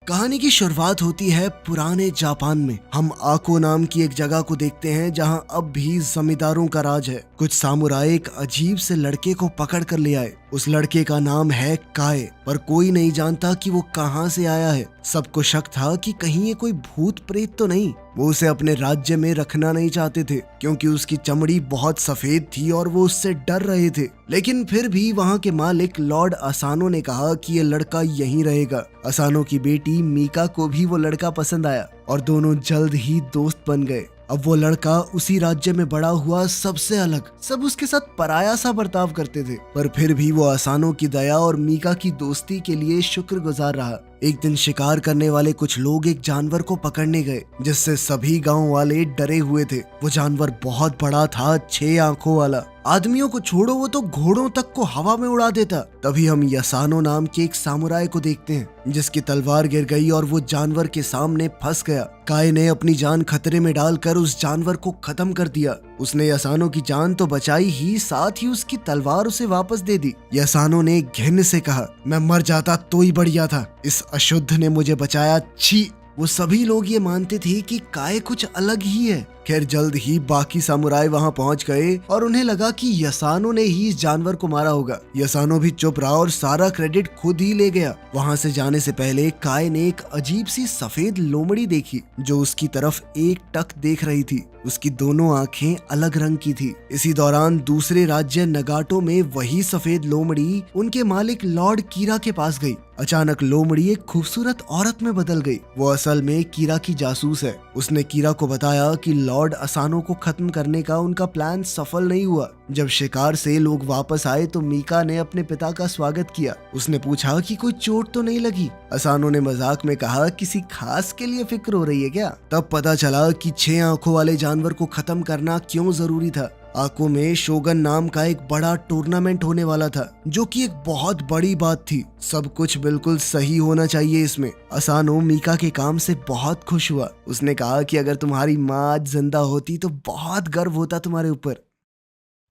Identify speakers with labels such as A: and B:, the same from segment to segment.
A: कहानी की शुरुआत होती है पुराने जापान में। हम आको नाम की एक जगह को देखते हैं जहां अब भी जमींदारों का राज है। कुछ सामुराई एक अजीब से लड़के को पकड़ कर ले आए। उस लड़के का नाम है काय, पर कोई नहीं जानता कि वो कहां से आया है। सबको शक था कि कहीं ये कोई भूत प्रेत तो नहीं। वो उसे अपने राज्य में रखना नहीं चाहते थे क्योंकि उसकी चमड़ी बहुत सफेद थी और वो उससे डर रहे थे। लेकिन फिर भी वहाँ के मालिक लॉर्ड असानो ने कहा कि ये लड़का यहीं रहेगा। असानो की बेटी मीका को भी वो लड़का पसंद आया और दोनों जल्द ही दोस्त बन गए। अब वो लड़का उसी राज्य में बड़ा हुआ, सबसे अलग। सब उसके साथ पराया सा बर्ताव करते थे, पर फिर भी वो असानो की दया और मीका की दोस्ती के लिए शुक्रगुजार रहा। एक दिन शिकार करने वाले कुछ लोग एक जानवर को पकड़ने गए जिससे सभी गांव वाले डरे हुए थे। वो जानवर बहुत बड़ा था, 6 आंखों वाला। आदमियों को छोड़ो, वो तो घोड़ों तक को हवा में उड़ा देता। तभी हम यसानो नाम के एक सामुराई को देखते हैं जिसकी तलवार गिर गई और वो जानवर के सामने फंस गया। काय ने अपनी जान खतरे में डालकर उस जानवर को खत्म कर दिया। उसने यसानो की जान तो बचाई ही, साथ ही उसकी तलवार उसे वापस दे दी। यसानो ने घिन से कहा, मैं मर जाता तो ही बढ़िया था, इस अशुद्ध ने मुझे बचाया, छी। वो सभी लोग ये मानते थे कि काय कुछ अलग ही है। खैर जल्द ही बाकी सामुराई वहां पहुंच गए और उन्हें लगा कि यसानो ने ही इस जानवर को मारा होगा। यसानो भी चुप रहा और सारा क्रेडिट खुद ही ले गया। वहां से जाने से पहले काय ने एक अजीब सी सफेद लोमड़ी देखी जो उसकी तरफ एक टक देख रही थी। उसकी दोनों आंखें अलग रंग की थी। इसी दौरान दूसरे राज्य नगाटो में वही सफेद लोमड़ी उनके मालिक लॉर्ड कीरा के पास गई। अचानक लोमड़ी एक खूबसूरत औरत में बदल गई। वो असल में कीरा की जासूस है। उसने कीरा को बताया कि लॉर्ड असानो को खत्म करने का उनका प्लान सफल नहीं हुआ। जब शिकार से लोग वापस आए तो मीका ने अपने पिता का स्वागत किया। उसने पूछा कि कोई चोट तो नहीं लगी। असानो ने मजाक में कहा, किसी खास के लिए फिक्र हो रही है क्या? तब पता चला कि 6 आंखों वाले जानवर को खत्म करना क्यों जरूरी था। आको में शोगन नाम का एक बड़ा टूर्नामेंट होने वाला था जो कि एक बहुत बड़ी बात थी। सब कुछ बिल्कुल सही होना चाहिए इसमें। असानो मीका के काम से बहुत खुश हुआ। उसने कहा कि अगर तुम्हारी माँ आज जिंदा होती तो बहुत गर्व होता तुम्हारे ऊपर।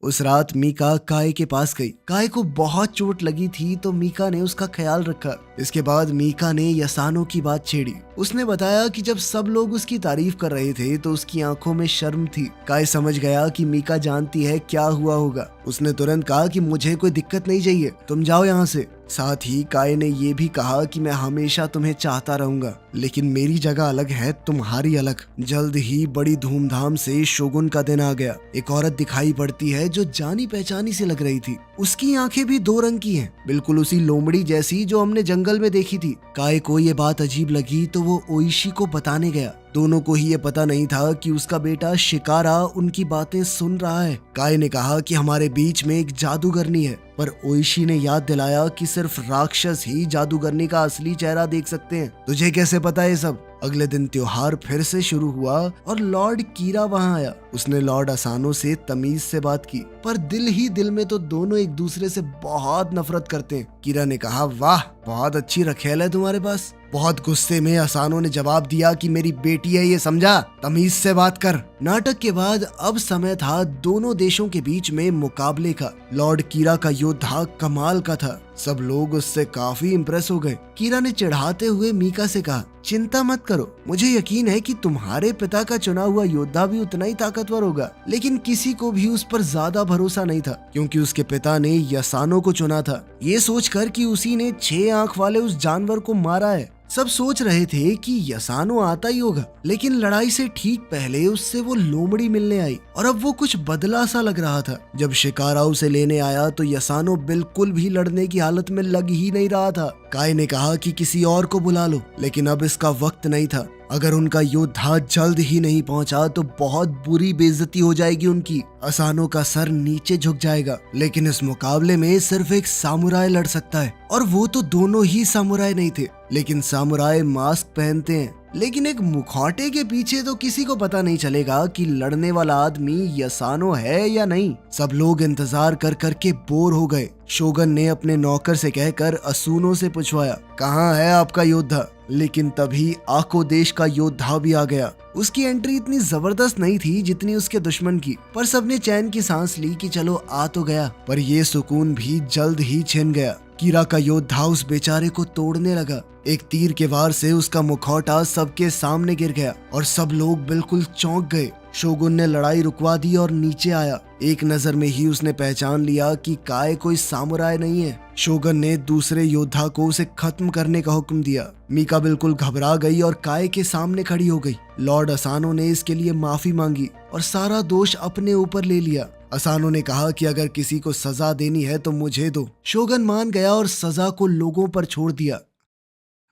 A: उस रात मीका काय के पास गई। काय को बहुत चोट लगी थी तो मीका ने उसका ख्याल रखा। इसके बाद मीका ने यसानो की बात छेड़ी। उसने बताया कि जब सब लोग उसकी तारीफ कर रहे थे तो उसकी आंखों में शर्म थी। काय समझ गया कि मीका जानती है क्या हुआ होगा। उसने तुरंत कहा कि मुझे कोई दिक्कत नहीं चाहिए, तुम जाओ यहाँ से। साथ ही काय ने ये भी कहा कि मैं हमेशा तुम्हें चाहता रहूंगा, लेकिन मेरी जगह अलग है, तुम्हारी अलग। जल्द ही बड़ी धूमधाम से शोगुन का दिन आ गया। एक औरत दिखाई पड़ती है जो जानी पहचानी से लग रही थी। उसकी आंखें भी 2 रंग की हैं, बिल्कुल उसी लोमड़ी जैसी जो हमने जंगल में देखी थी। काय को ये बात अजीब लगी तो वो ओइशी को बताने गया। दोनों को ही ये पता नहीं था कि उसका बेटा शिकारा उनकी बातें सुन रहा है। काय ने कहा कि हमारे बीच में एक जादूगरनी है, पर ओइशी ने याद दिलाया कि सिर्फ राक्षस ही जादूगरनी का असली चेहरा देख सकते हैं। तुझे कैसे पता है सब? अगले दिन त्योहार फिर से शुरू हुआ और लॉर्ड कीरा वहां आया। उसने लॉर्ड असानो से तमीज से बात की, पर दिल ही दिल में तो दोनों एक दूसरे से बहुत नफरत करते हैं। कीरा ने कहा, वाह, बहुत अच्छी रखेल है तुम्हारे पास। बहुत गुस्से में असानो ने जवाब दिया कि मेरी बेटी है, ये समझा, तमीज से बात कर। नाटक के बाद अब समय था दोनों देशों के बीच में मुकाबले का। लॉर्ड कीरा का योद्धा कमाल का था। सब लोग उससे काफी इम्प्रेस हो गए। कीरा ने चिढ़ाते हुए मीका से कहा, चिंता मत करो, मुझे यकीन है कि तुम्हारे पिता का चुना हुआ योद्धा भी उतना ही ताकतवर होगा। लेकिन किसी को भी उस पर ज्यादा भरोसा नहीं था क्योंकि उसके पिता ने यसानो को चुना था, ये सोचकर कि उसी ने 6 आंख वाले उस जानवर को मारा है। सब सोच रहे थे कि यसानो आता ही होगा, लेकिन लड़ाई से ठीक पहले उससे वो लोमड़ी मिलने आई और अब वो कुछ बदला सा लग रहा था। जब शिकारा उसे लेने आया तो यसानो बिल्कुल भी लड़ने की हालत में लग ही नहीं रहा था। काय ने कहा कि किसी और को बुला लो, लेकिन अब इसका वक्त नहीं था। अगर उनका योद्धा जल्द ही नहीं पहुंचा तो बहुत बुरी बेइज्जती हो जाएगी उनकी। असानो का सर नीचे झुक जाएगा। लेकिन इस मुकाबले में सिर्फ एक सामुराई लड़ सकता है, और वो तो दोनों ही सामुराई नहीं थे। लेकिन सामुराई मास्क पहनते हैं, लेकिन एक मुखौटे के पीछे तो किसी को पता नहीं चलेगा कि लड़ने वाला आदमी यसानो है या नहीं। सब लोग इंतजार कर करके बोर हो गए। शोगन ने अपने नौकर से कहकर असुनो से पूछवाया, कहाँ है आपका योद्धा? लेकिन तभी आको देश का योद्धा भी आ गया। उसकी एंट्री इतनी जबरदस्त नहीं थी जितनी उसके दुश्मन की, पर सबने चैन की सांस ली कि चलो आ तो गया। पर ये सुकून भी जल्द ही छिन गया। कीरा का योद्धा उस बेचारे को तोड़ने लगा। एक तीर के वार से उसका मुखौटा सबके सामने गिर गया और सब लोग बिल्कुल चौंक गए। शोगुन ने लड़ाई रुकवा दी और नीचे आया। एक नजर में ही उसने पहचान लिया कि काय कोई सामुराई नहीं है। शोगन ने दूसरे योद्धा को उसे खत्म करने का हुक्म दिया। मीका बिल्कुल घबरा गई और काय के सामने खड़ी हो गई। लॉर्ड असानो ने इसके लिए माफी मांगी और सारा दोष अपने ऊपर ले लिया। असानो ने कहा कि अगर किसी को सजा देनी है तो मुझे दो। शोगन मान गया और सजा को लोगों पर छोड़ दिया।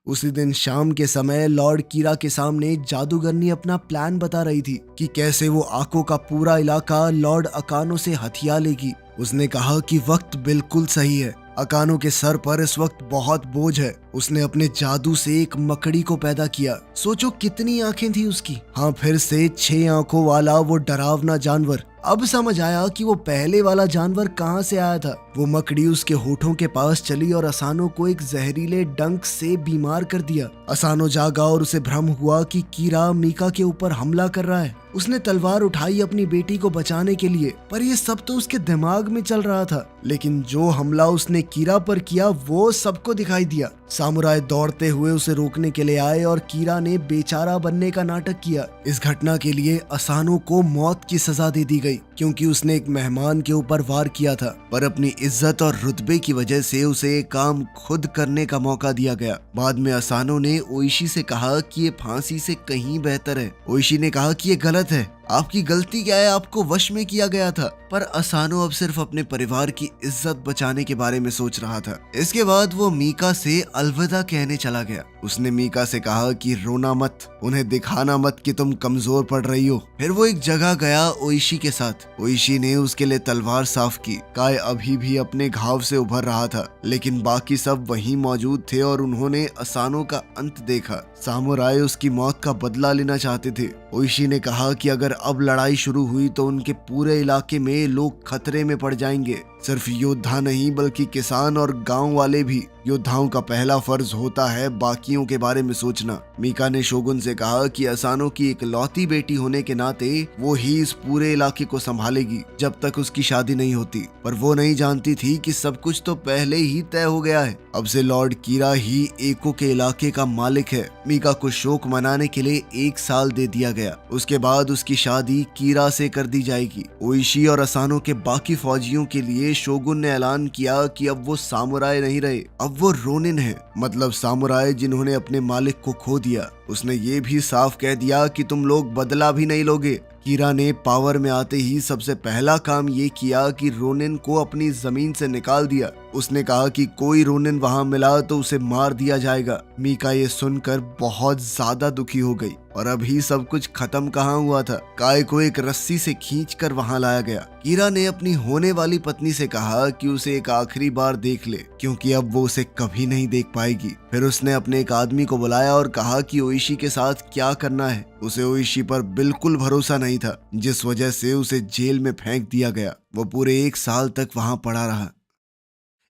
A: उसी दिन शाम के समय लॉर्ड कीरा के सामने जादूगरनी अपना प्लान बता रही थी कि कैसे वो आको का पूरा इलाका लॉर्ड अकानो से हथिया लेगी। उसने कहा कि वक्त बिल्कुल सही है। अकानो के सर पर इस वक्त बहुत बोझ है। उसने अपने जादू से एक मकड़ी को पैदा किया। सोचो कितनी आंखें थी उसकी। हाँ, फिर से 6 आंखों वाला वो डरावना जानवर। अब समझ आया कि वो पहले वाला जानवर कहाँ से आया था। वो मकड़ी उसके होठों के पास चली और असानो को एक जहरीले डंक से बीमार कर दिया। असानो जागा और उसे भ्रम हुआ कि कीरा मीका के ऊपर हमला कर रहा है। उसने तलवार उठाई अपनी बेटी को बचाने के लिए, पर ये सब तो उसके दिमाग में चल रहा था। लेकिन जो हमला उसने कीरा पर किया वो सबको दिखाई दिया। सामुराई दौड़ते हुए उसे रोकने के लिए आए और कीरा ने बेचारा बनने का नाटक किया। इस घटना के लिए असानो को मौत की सजा दे दी गई क्योंकि उसने एक मेहमान के ऊपर वार किया था, पर अपनी इज्जत और रुतबे की वजह से उसे काम खुद करने का मौका दिया गया। बाद में असानो ने ओइशी से कहा कि ये फांसी से कहीं बेहतर है। ओइशी ने कहा कि ये गलत है, आपकी गलती क्या है, आपको वश में किया गया था। पर असानो अब सिर्फ अपने परिवार की इज्जत बचाने के बारे में सोच रहा था। इसके बाद वो मीका से अलविदा कहने चला गया। उसने मीका से कहा कि रोना मत, उन्हें दिखाना मत कि तुम कमजोर पड़ रही हो। फिर वो एक जगह गया ओइशी के साथ। ओइशी ने उसके लिए तलवार साफ की। काय अभी भी अपने घाव से उभर रहा था, लेकिन बाकी सब वहीं मौजूद थे और उन्होंने असानो का अंत देखा। सामुराई उसकी मौत का बदला लेना चाहते थे। ओइशी ने कहा कि अगर अब लड़ाई शुरू हुई तो उनके पूरे इलाके में लोग खतरे में पड़ जाएंगे। सिर्फ योद्धा नहीं बल्कि किसान और गांव वाले भी। योद्धाओं का पहला फर्ज होता है बाकियों के बारे में सोचना। मीका ने शोगुन से कहा कि असानो की इकलौती बेटी होने के नाते वो ही इस पूरे इलाके को संभालेगी जब तक उसकी शादी नहीं होती। पर वो नहीं जानती थी कि सब कुछ तो पहले ही तय हो गया है। अब से लॉर्ड कीरा ही एको के इलाके का मालिक है। मीका को शोक मनाने के लिए 1 साल दे दिया गया। उसके बाद उसकी शादी कीरा से कर दी जाएगी। ओइशी और असानो के बाकी फौजियों के लिए शोगुन ने ऐलान किया कि अब वो सामुराई नहीं रहे, अब वो रोनिन है, मतलब सामुराई जिन्होंने अपने मालिक को खो दिया। उसने ये भी साफ कह दिया कि तुम लोग बदला भी नहीं लोगे। कीरा ने पावर में आते ही सबसे पहला काम ये किया कि रोनिन को अपनी जमीन से निकाल दिया। उसने कहा कि कोई रोनिन वहां मिला तो उसे मार दिया जाएगा। मीका ये सुनकर बहुत ज्यादा दुखी हो गई। और अभी सब कुछ खत्म कहाँ हुआ था। काय को एक रस्सी से खींचकर वहां लाया गया। कीरा ने अपनी होने वाली पत्नी से कहा कि उसे एक आखिरी बार देख ले, क्योंकि अब वो उसे कभी नहीं देख पाएगी। फिर उसने अपने एक आदमी को बुलाया और कहा कि ओइशी के साथ क्या करना है। उसे ओइशी पर बिल्कुल भरोसा नहीं था, जिस वजह से उसे जेल में फेंक दिया गया। वो पूरे 1 साल तक वहां पड़ा रहा।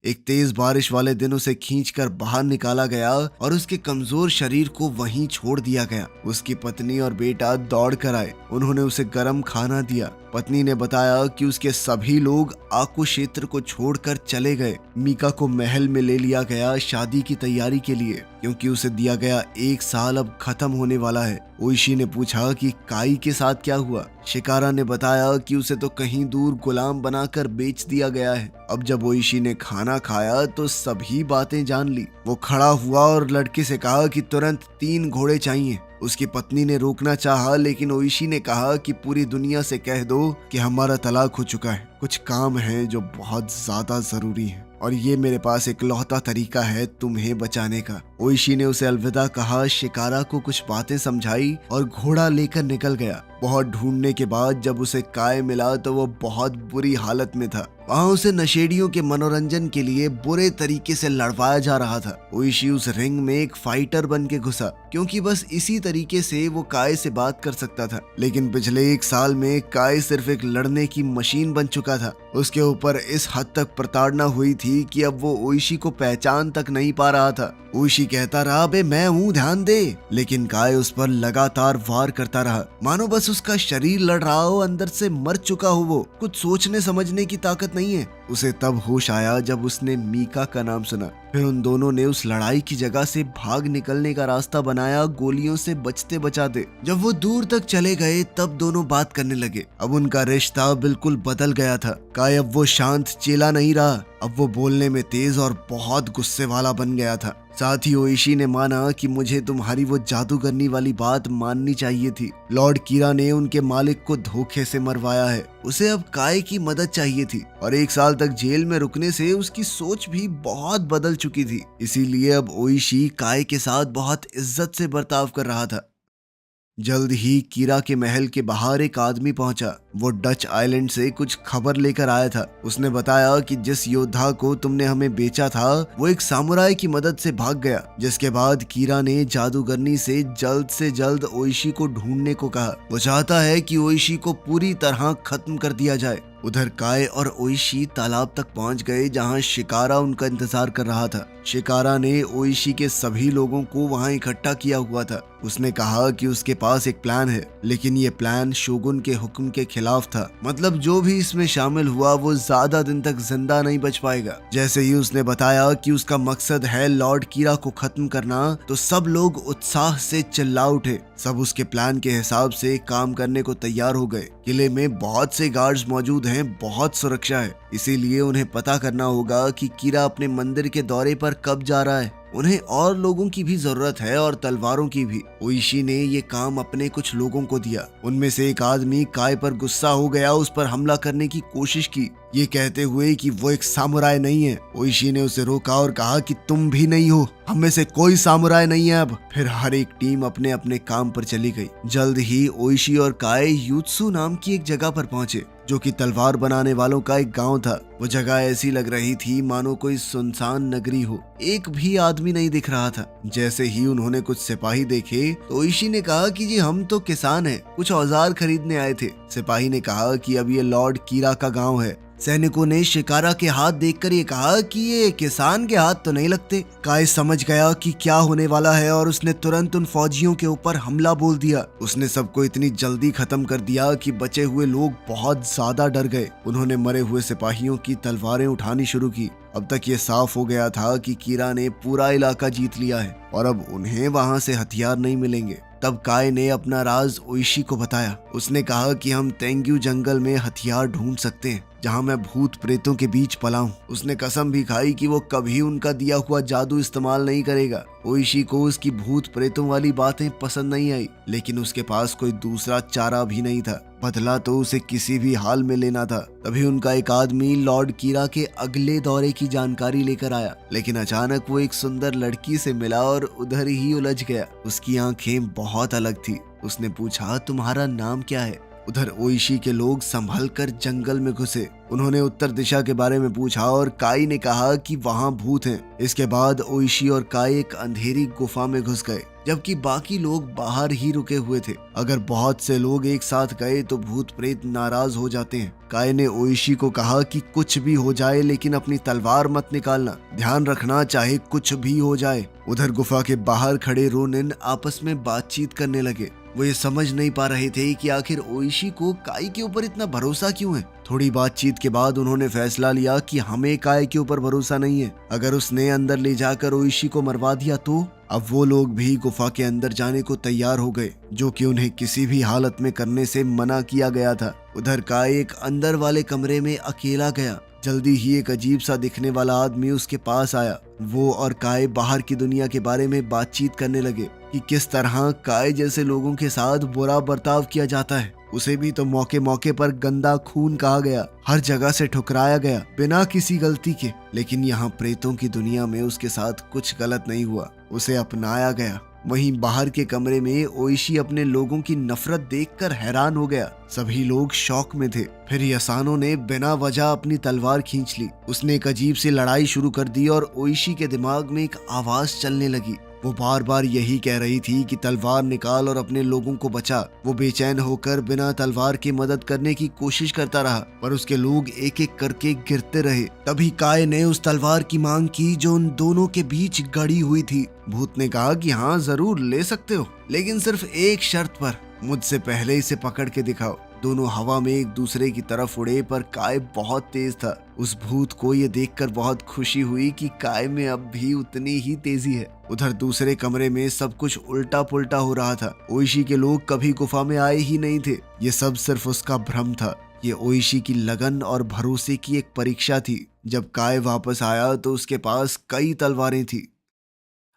A: एक तेज बारिश वाले दिन उसे खींचकर बाहर निकाला गया और उसके कमजोर शरीर को वहीं छोड़ दिया गया। उसकी पत्नी और बेटा दौड़ कर आए। उन्होंने उसे गर्म खाना दिया। पत्नी ने बताया कि उसके सभी लोग आकू क्षेत्र को छोड़कर चले गए। मीका को महल में ले लिया गया शादी की तैयारी के लिए, क्योंकि उसे दिया गया 1 साल अब खत्म होने वाला है। ओइशी ने पूछा कि काई के साथ क्या हुआ। शिकारा ने बताया कि उसे तो कहीं दूर गुलाम बनाकर बेच दिया गया है। अब जब ओइशी ने खाना खाया तो सभी बातें जान ली। वो खड़ा हुआ और लड़के से कहा कि तुरंत 3 घोड़े चाहिए। उसकी पत्नी ने रोकना चाहा, लेकिन ओइशी ने कहा कि पूरी दुनिया से कह दो कि हमारा तलाक हो चुका है। कुछ काम है जो बहुत ज्यादा जरूरी है और ये मेरे पास इकलौता तरीका है तुम्हें बचाने का। ओइशी ने उसे अलविदा कहा, शिकारा को कुछ बातें समझाई और घोड़ा लेकर निकल गया। बहुत ढूंढने के बाद जब उसे काय मिला तो वो बहुत बुरी हालत में था। वहाँ उसे नशेड़ियों के मनोरंजन के लिए बुरे तरीके से लड़वाया जा रहा था। ओइशी उस रिंग में एक फाइटर बन के घुसा, क्योंकि बस इसी तरीके से वो काय से बात कर सकता था। लेकिन पिछले 1 साल में काय सिर्फ एक लड़ने की मशीन बन चुका था। उसके ऊपर इस हद तक प्रताड़ना हुई थी कि अब वो ओइशी को पहचान तक नहीं पा रहा था। ओइशी कहता रहा, बे मैं हूँ, ध्यान दे, लेकिन काय उस पर लगातार वार करता रहा, मानो बस उसका शरीर लड़ रहा हो, अंदर से मर चुका हो। वो कुछ सोचने समझने की ताकत नहीं है। उसे तब होश आया जब उसने मीका का नाम सुना। फिर उन दोनों ने उस लड़ाई की जगह से भाग निकलने का रास्ता बनाया, गोलियों से बचते बचाते। जब वो दूर तक चले गए तब दोनों बात करने लगे। अब उनका रिश्ता बिल्कुल बदल गया था। काय अब वो शांत चेला नहीं रहा, अब वो बोलने में तेज और बहुत गुस्से वाला बन गया था। साथ ही ओइशी ने माना कि मुझे तुम्हारी वो जादूगरनी वाली बात माननी चाहिए थी। लॉर्ड कीरा ने उनके मालिक को धोखे से मरवाया है। उसे अब काय की मदद चाहिए थी और 1 साल तक जेल में रुकने से उसकी सोच भी बहुत बदल चुकी थी। इसीलिए अब ओइशी काय के साथ बहुत इज्जत से बर्ताव कर रहा था। जल्द ही कीरा के महल के बाहर एक आदमी पहुंचा। वो डच आइलैंड से कुछ खबर लेकर आया था। उसने बताया कि जिस योद्धा को तुमने हमें बेचा था वो एक सामुराई की मदद से भाग गया। जिसके बाद कीरा ने जादूगरनी से जल्द ओइशी को ढूंढने को कहा। वो चाहता है कि ओइशी को पूरी तरह खत्म कर दिया जाए। उधर काय और ओइशी तालाब तक पहुंच गए जहां शिकारा उनका इंतजार कर रहा था। शिकारा ने ओइशी के सभी लोगों को वहां इकट्ठा किया हुआ था। उसने कहा कि उसके पास एक प्लान है, लेकिन ये प्लान शोगुन के हुक्म के खिलाफ था। मतलब जो भी इसमें शामिल हुआ वो ज्यादा दिन तक जिंदा नहीं बच पाएगा। जैसे ही उसने बताया कि उसका मकसद है लॉर्ड कीरा को खत्म करना, तो सब लोग उत्साह से चिल्ला उठे। सब उसके प्लान के हिसाब से काम करने को तैयार हो गए। किले में बहुत से गार्ड्स मौजूद हैं, बहुत सुरक्षा है, इसीलिए उन्हें पता करना होगा कि कीरा अपने मंदिर के दौरे पर कब जा रहा है। उन्हें और लोगों की भी जरूरत है और तलवारों की भी। ओइशी ने ये काम अपने कुछ लोगों को दिया। उनमें से एक आदमी काय पर गुस्सा हो गया, उस पर हमला करने की कोशिश की, ये कहते हुए कि वो एक सामुराई नहीं है। ओइशी ने उसे रोका और कहा कि तुम भी नहीं हो, हम में से कोई सामुराई नहीं है अब। फिर हर एक टीम अपने अपने काम पर चली गई। जल्द ही ओइशी और काय यूत्सु नाम की एक जगह पर पहुंचे, जो कि तलवार बनाने वालों का एक गांव था। वो जगह ऐसी लग रही थी मानो कोई सुनसान नगरी हो। एक भी आदमी नहीं दिख रहा था। जैसे ही उन्होंने कुछ सिपाही देखे तो ओइशी ने कहा कि जी हम तो किसान हैं, कुछ औजार खरीदने आए थे। सिपाही ने कहा कि अब ये लॉर्ड कीरा का गांव है। सैनिकों ने शिकारा के हाथ देखकर ये कहा कि ये किसान के हाथ तो नहीं लगते। काय समझ गया कि क्या होने वाला है और उसने तुरंत उन फौजियों के ऊपर हमला बोल दिया। उसने सबको इतनी जल्दी खत्म कर दिया कि बचे हुए लोग बहुत ज्यादा डर गए। उन्होंने मरे हुए सिपाहियों की तलवारें उठानी शुरू की। अब तक ये साफ हो गया था कि कीरा ने पूरा इलाका जीत लिया है और अब उन्हें वहां से हथियार नहीं मिलेंगे। तब काय ने अपना राज ओइशी को बताया। उसने कहा कि हम तेंग्यू जंगल में हथियार ढूंढ सकते हैं जहां मैं भूत प्रेतों के बीच पला हूं। उसने कसम भी खाई कि वो कभी उनका दिया हुआ जादू इस्तेमाल नहीं करेगा। ओइशी को उसकी भूत प्रेतों वाली बातें पसंद नहीं आई, लेकिन उसके पास कोई दूसरा चारा भी नहीं था। बदला तो उसे किसी भी हाल में लेना था। तभी उनका एक आदमी लॉर्ड कीरा के अगले दौरे की जानकारी लेकर आया, लेकिन अचानक वो एक सुंदर लड़की से मिला और उधर ही उलझ गया। उसकी आंखें बहुत अलग थी। उसने पूछा, तुम्हारा नाम क्या है? उधर ओइशी के लोग संभल कर जंगल में घुसे। उन्होंने उत्तर दिशा के बारे में पूछा और काई ने कहा कि वहां भूत हैं। इसके बाद ओइशी और काई एक अंधेरी गुफा में घुस गए, जबकि बाकी लोग बाहर ही रुके हुए थे। अगर बहुत से लोग एक साथ गए तो भूत प्रेत नाराज हो जाते हैं। काय ने ओइशी को कहा कि कुछ भी हो जाए लेकिन अपनी तलवार मत निकालना, ध्यान रखना चाहे कुछ भी हो जाए। उधर गुफा के बाहर खड़े रोनिन आपस में बातचीत करने लगे। वो ये समझ नहीं पा रहे थे कि आखिर ओइशी को काय के ऊपर इतना भरोसा क्यों है। थोड़ी बातचीत के बाद उन्होंने फैसला लिया कि हमें काय के ऊपर भरोसा नहीं है। अगर उसने अंदर ले जाकर ओइशी को मरवा दिया तो। अब वो लोग भी गुफा के अंदर जाने को तैयार हो गए, जो कि उन्हें किसी भी हालत में करने से मना किया गया था। उधर काय एक अंदर वाले कमरे में अकेला गया। जल्दी ही एक अजीब सा दिखने वाला आदमी उसके पास आया। वो और काय बाहर की दुनिया के बारे में बातचीत करने लगे कि किस तरह काय जैसे लोगों के साथ बुरा बर्ताव किया जाता है। उसे भी तो मौके मौके पर गंदा खून कहा गया, हर जगह से ठुकराया गया बिना किसी गलती के। लेकिन यहाँ प्रेतों की दुनिया में उसके साथ कुछ गलत नहीं हुआ, उसे अपनाया गया। वहीं बाहर के कमरे में ओइशी अपने लोगों की नफरत देखकर हैरान हो गया। सभी लोग शौक में थे। फिर यसानो ने बिना वजह अपनी तलवार खींच ली। उसने एक अजीब सी लड़ाई शुरू कर दी और ओइशी के दिमाग में एक आवाज चलने लगी। वो बार बार यही कह रही थी कि तलवार निकाल और अपने लोगों को बचा। वो बेचैन होकर बिना तलवार की मदद करने की कोशिश करता रहा, पर उसके लोग एक एक करके गिरते रहे। तभी काय ने उस तलवार की मांग की जो उन दोनों के बीच गड़ी हुई थी। भूत ने कहा कि हाँ जरूर ले सकते हो, लेकिन सिर्फ एक शर्त पर, मुझसे पहले इसे पकड़ के दिखाओ। दोनों हवा में एक दूसरे की तरफ उड़े, पर काय बहुत तेज था। उस भूत को ये देखकर बहुत खुशी हुई कि काय में अब भी उतनी ही तेजी है। उधर दूसरे कमरे में सब कुछ उल्टा पुल्टा हो रहा था। ओइशी के लोग कभी गुफा में आए ही नहीं थे। ये सब सिर्फ उसका भ्रम था। ये ओइशी की लगन और भरोसे की एक परीक्षा थी। जब काय वापस आया तो उसके पास कई तलवारें थी।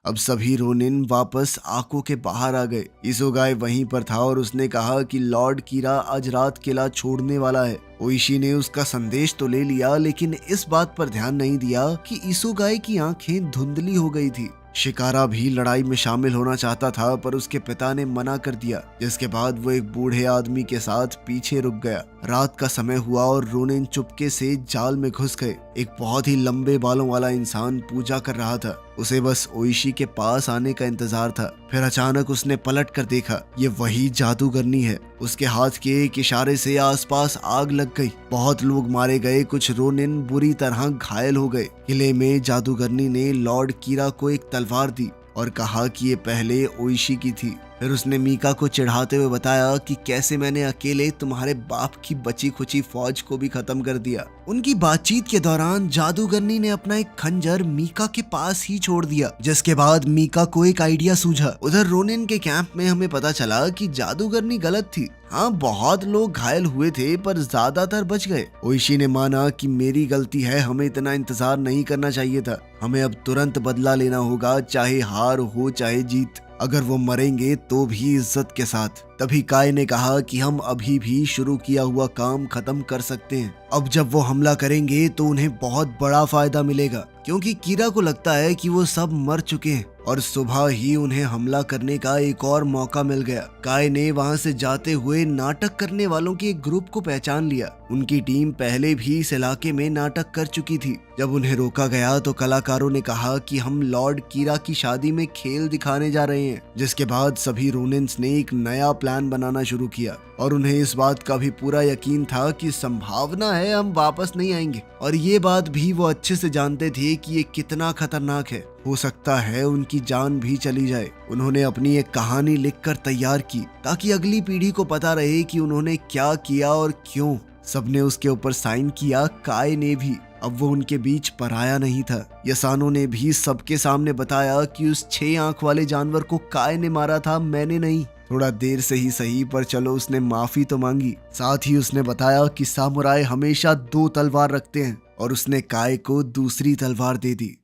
A: अब सभी रोनिन वापस आको के बाहर आ गए। इसोगाई वहीं पर था और उसने कहा कि लॉर्ड कीरा आज रात किला छोड़ने वाला है। ओइशी ने उसका संदेश तो ले लिया, लेकिन इस बात पर ध्यान नहीं दिया कि इसोगाई की आंखें धुंधली हो गई थी। शिकारा भी लड़ाई में शामिल होना चाहता था, पर उसके पिता ने मना कर दिया, जिसके बाद वो एक बूढ़े आदमी के साथ पीछे रुक गया। रात का समय हुआ और रोनिन चुपके से जाल में घुस गए। एक बहुत ही लंबे बालों वाला इंसान पूजा कर रहा था। उसे बस ओइशी के पास आने का इंतजार था। फिर अचानक उसने पलट कर देखा, ये वही जादूगरनी है। उसके हाथ के एक इशारे से आसपास आग लग गई। बहुत लोग मारे गए, कुछ रोनिन बुरी तरह घायल हो गए। किले में जादूगरनी ने लॉर्ड कीरा को एक तलवार दी और कहा कि ये पहले ओइशी की थी। फिर उसने मीका को चिढ़ाते हुए बताया कि कैसे मैंने अकेले तुम्हारे बाप की बची खुची फौज को भी खत्म कर दिया। उनकी बातचीत के दौरान जादूगरनी ने अपना एक खंजर मीका के पास ही छोड़ दिया, जिसके बाद मीका को एक आइडिया सूझा। उधर रोनिन के कैंप में हमें पता चला कि जादूगरनी गलत थी। हाँ, बहुत लोग घायल हुए थे, पर ज्यादातर बच गए। ओइशी ने माना कि मेरी गलती है, हमें इतना इंतजार नहीं करना चाहिए था। हमें अब तुरंत बदला लेना होगा, चाहे हार हो चाहे जीत। अगर वो मरेंगे तो भी इज्जत के साथ। तभी काय ने कहा कि हम अभी भी शुरू किया हुआ काम खत्म कर सकते हैं। अब जब वो हमला करेंगे तो उन्हें बहुत बड़ा फायदा मिलेगा, क्योंकि कीरा को लगता है कि वो सब मर चुके हैं और सुबह ही उन्हें हमला करने का एक और मौका मिल गया। काय ने वहां से जाते हुए नाटक करने वालों के एक ग्रुप को पहचान लिया। उनकी टीम पहले भी इस इलाके में नाटक कर चुकी थी। जब उन्हें रोका गया तो कलाकारों ने कहा कि हम लॉर्ड कीरा की शादी में खेल दिखाने जा रहे हैं, जिसके बाद सभी रोनिन्स ने एक नया प्लान बनाना शुरू किया और उन्हें इस बात का भी पूरा यकीन था कि संभावना है हम वापस नहीं आएंगे। और ये बात भी वो अच्छे से जानते थे कि ये कितना खतरनाक है। हो सकता है उनकी जान भी चली जाए। उन्होंने अपनी एक कहानी लिखकर तैयार की ताकि अगली पीढ़ी को पता रहे कि उन्होंने क्या किया और क्यों। सबने उसके ऊपर साइन किया, काय ने भी। अब वो उनके बीच पराया नहीं था। यसानो ने भी सबके सामने बताया कि उस 6 आंख वाले जानवर को काय ने मारा था, मैंने नहीं। थोड़ा देर से ही सही, पर चलो उसने माफी तो मांगी। साथ ही उसने बताया कि सामुराई हमेशा 2 तलवार रखते हैं और उसने काय को दूसरी तलवार दे दी।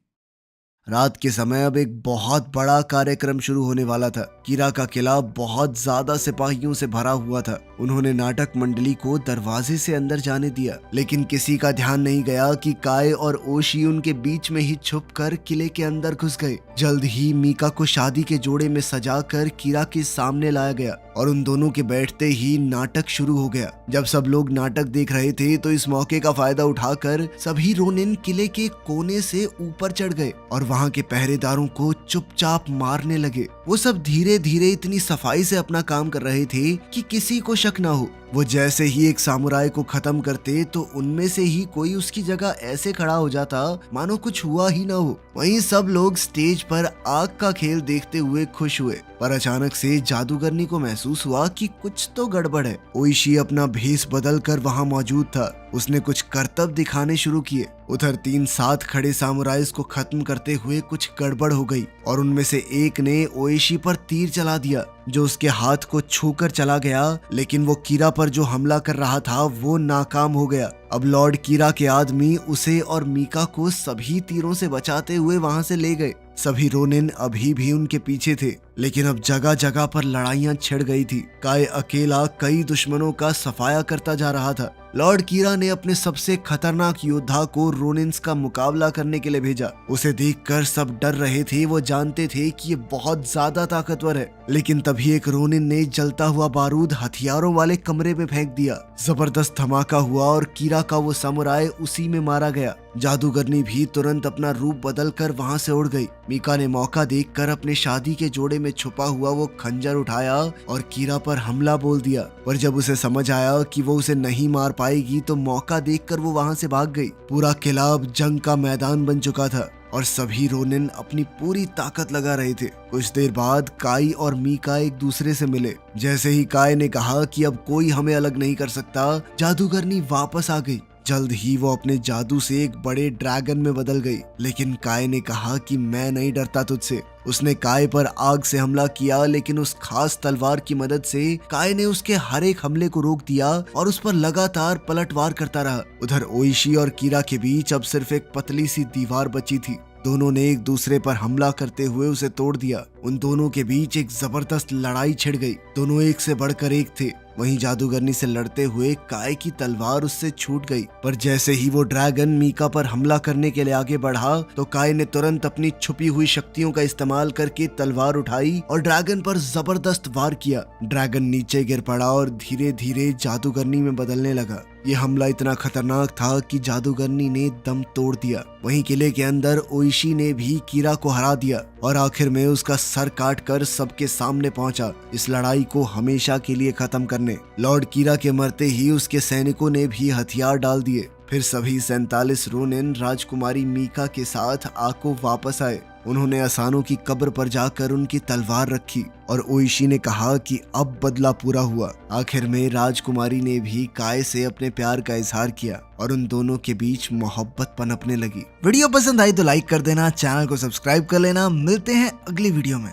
A: रात के समय अब एक बहुत बड़ा कार्यक्रम शुरू होने वाला था। कीरा का किला बहुत ज्यादा सिपाहियों से भरा हुआ था। उन्होंने नाटक मंडली को दरवाजे से अंदर जाने दिया, लेकिन किसी का ध्यान नहीं गया कि काय और ओशी उनके बीच में ही छुपकर किले के अंदर घुस गए। जल्द ही मीका को शादी के जोड़े में सजाकर कीरा के सामने लाया गया और उन दोनों के बैठते ही नाटक शुरू हो गया। जब सब लोग नाटक देख रहे थे तो इस मौके का फायदा उठाकर सभी रोनिन किले के कोने से ऊपर चढ़ गए और वहां के पहरेदारों को चुपचाप मारने लगे। वो सब धीरे धीरे इतनी सफाई से अपना काम कर रहे थे कि किसी को शक ना हो। वो जैसे ही एक सामुराई को खत्म करते तो उनमें से ही कोई उसकी जगह ऐसे खड़ा हो जाता मानो कुछ हुआ ही ना हो। वहीं सब लोग स्टेज पर आग का खेल देखते हुए खुश हुए, पर अचानक से जादूगरनी को महसूस हुआ कि कुछ तो गड़बड़ है। ओइशी अपना भेष बदल कर वहां मौजूद था। उसने कुछ करतब दिखाने शुरू किए। उधर 3 साथ खड़े सामुराइज को खत्म करते हुए कुछ गड़बड़ हो गई और उनमें से एक ने ओइशी पर तीर चला दिया, जो उसके हाथ को छूकर चला गया। लेकिन वो कीरा पर जो हमला कर रहा था वो नाकाम हो गया। अब लॉर्ड कीरा के आदमी उसे और मीका को सभी तीरों से बचाते हुए वहां से ले गए। सभी रोनिन अभी भी उनके पीछे थे, लेकिन अब जगह जगह पर लड़ाइयां छिड़ गई थी। काय अकेला कई दुश्मनों का सफाया करता जा रहा था। लॉर्ड कीरा ने अपने सबसे खतरनाक योद्धा को रोनिन्स का मुकाबला करने के लिए भेजा। उसे देखकर सब डर रहे थे, वो जानते थे कि ये बहुत ज्यादा ताकतवर है। लेकिन तभी एक रोनिन ने जलता हुआ बारूद हथियारों वाले कमरे में फेंक दिया। जबरदस्त धमाका हुआ और कीरा का वो समुराय उसी में मारा गया। जादूगरनी भी तुरंत अपना रूप बदलकर वहां से उड़ गई। मीका ने मौका देखकर अपने शादी के जोड़े में छुपा हुआ वो खंजर उठाया और कीरा पर हमला बोल दिया। पर जब उसे समझ आया कि वो उसे नहीं मार पाएगी तो मौका देखकर वो वहां से भाग गई। पूरा किला अब जंग का मैदान बन चुका था और सभी रोनिन अपनी पूरी ताकत लगा रहे थे। कुछ देर बाद काई और मीका एक दूसरे से मिले। जैसे ही काई ने कहा कि अब कोई हमें अलग नहीं कर सकता, जादूगरनी वापस आ गई। जल्द ही वो अपने जादू से एक बड़े ड्रैगन में बदल गई। लेकिन काय ने कहा कि मैं नहीं डरता तुझसे। उसने काय पर आग से हमला किया, लेकिन उस खास तलवार की मदद से काय ने उसके हर एक हमले को रोक दिया और उस पर लगातार पलटवार करता रहा। उधर ओइशी और कीरा के बीच अब सिर्फ एक पतली सी दीवार बची थी। दोनों ने एक दूसरे पर हमला करते हुए उसे तोड़ दिया। उन दोनों के बीच एक जबरदस्त लड़ाई छिड़ गई। दोनों एक से बढ़कर एक थे। वहीं जादूगरनी से लड़ते हुए काय की तलवार उससे छूट गई। पर जैसे ही वो ड्रैगन मीका पर हमला करने के लिए आगे बढ़ा तो काय ने तुरंत अपनी छुपी हुई शक्तियों का इस्तेमाल करके तलवार उठाई और ड्रैगन पर जबरदस्त वार किया। ड्रैगन नीचे गिर पड़ा और धीरे धीरे जादूगरनी में बदलने लगा। ये हमला इतना खतरनाक था कि जादूगरनी ने दम तोड़ दिया। वहीं किले के अंदर ओइशी ने भी कीरा को हरा दिया और आखिर में उसका सर काटकर सबके सामने पहुंचा, इस लड़ाई को हमेशा के लिए खत्म करने। लॉर्ड कीरा के मरते ही उसके सैनिकों ने भी हथियार डाल दिए। फिर सभी 47 रोनिन राजकुमारी मीका के साथ आको वापस आए। उन्होंने असानों की कब्र पर जाकर उनकी तलवार रखी और ओइशी ने कहा कि अब बदला पूरा हुआ। आखिर में राजकुमारी ने भी काय से अपने प्यार का इजहार किया और उन दोनों के बीच मोहब्बत पनपने लगी। वीडियो पसंद आई तो लाइक कर देना, चैनल को सब्सक्राइब कर लेना। मिलते हैं अगली वीडियो में।